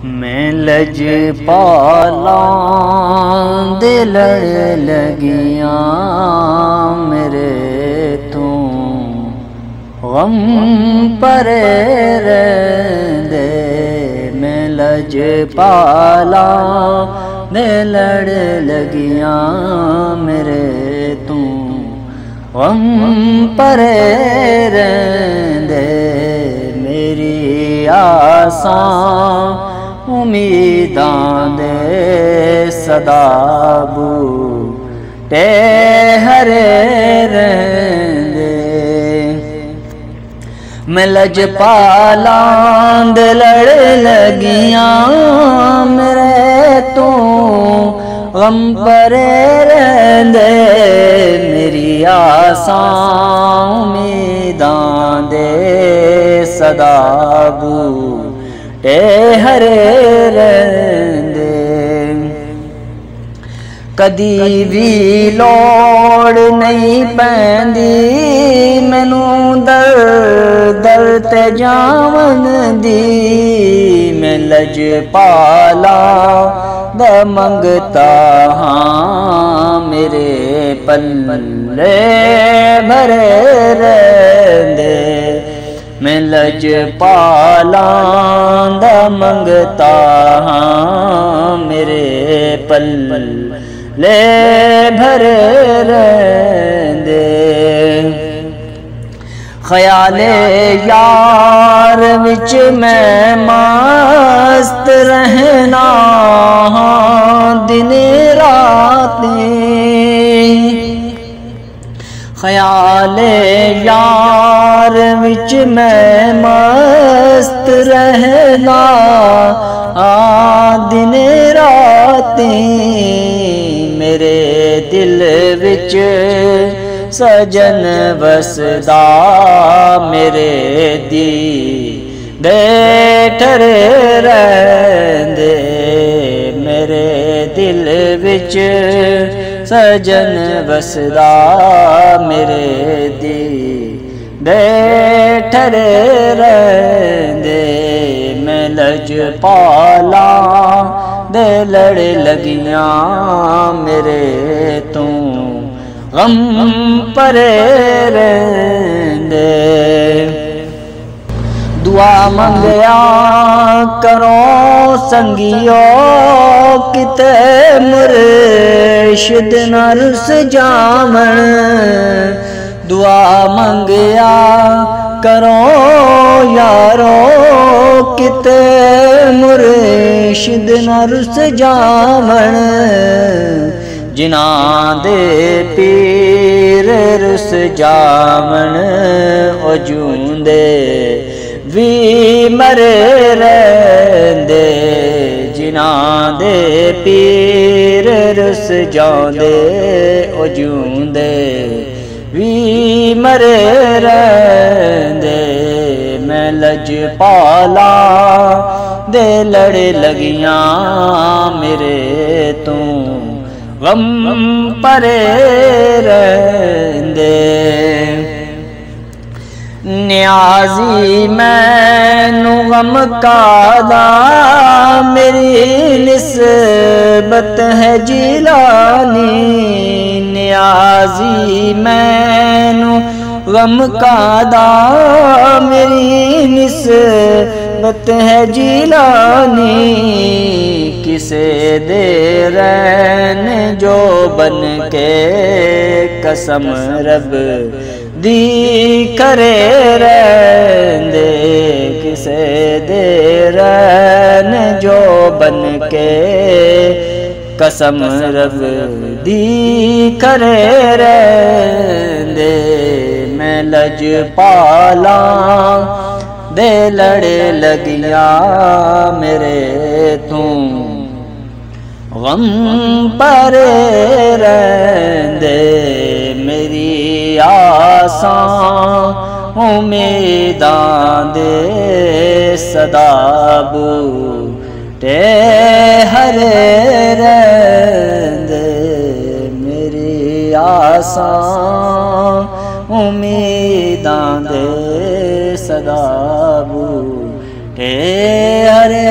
मैं लजपाला दे लड़ लगिया मेरे तू गम परे रहंदे। मैं लजपाला दे लड़ लगिया मेरे तू गम परे रहंदे। मेरी आसां उम्मीदां दे सदा बूटे हरे रहंदे। मैं लजपाला दे लड़ लगिया मेरे तू गम परे रहंदे। मेरी आसां उम्मीदां दे सदा बूटे हरे रहंदे। कदी भी लोड़ नहीं पैंदी मैनू दर दर ते जावन दी। मैं लजपाला दा मंगता हाँ मेरे पल्ले भरे रहंदे। मैं लजपाला दा मंगता हाँ मेरे पल्ले भरे रहंदे। ख्याले यार विच मैं मस्त रहना दिन राती। ख्याले यार विच मैं मस्त रहना दिन राती। मेरे दिल विच सजन बसदा मेरे दी ठरे रहंदे। मेरे दिल विच सजन बसदा मेरे दी ठरे रहंदे। मैं लजपाला दे लड़ लगिया मेरे तू गम परे रहंदे। दुआ मंगया करो संगियो किते मुर्शिद न रुस जावन। दुआ मंगया करो यारो किते मुर्शिद न रुस जावन। जिन्हां दे पीर रुस जावन ओ जूंदे भी मरे रहंदे। जिन्हां दे पीर रुस जांदे ओ जूंदे भी मरे रहंदे। मैं लजपाला दे लड़ लगिया मेरे तू गम परे रहंदे। न्याजी मैनू गम कादा मेरी निस्बत है जिलानी। न्याजी मैनू गम कादा मेरी निस्बत है जिलानी। किसे दे रैन जो बन के कसम रब दी करे रहंदे। किसे दे रैन जो बन के कसम रब दी करे रहंदे। मैं लजपाला दे लड़ लगिया मेरे तू गम परे रहंदे। मेरी आसां उम्मीदां दे सदा बूटे हरे रहंदे। मेरी आसां उम्मीदां दे सदा बूटे हरे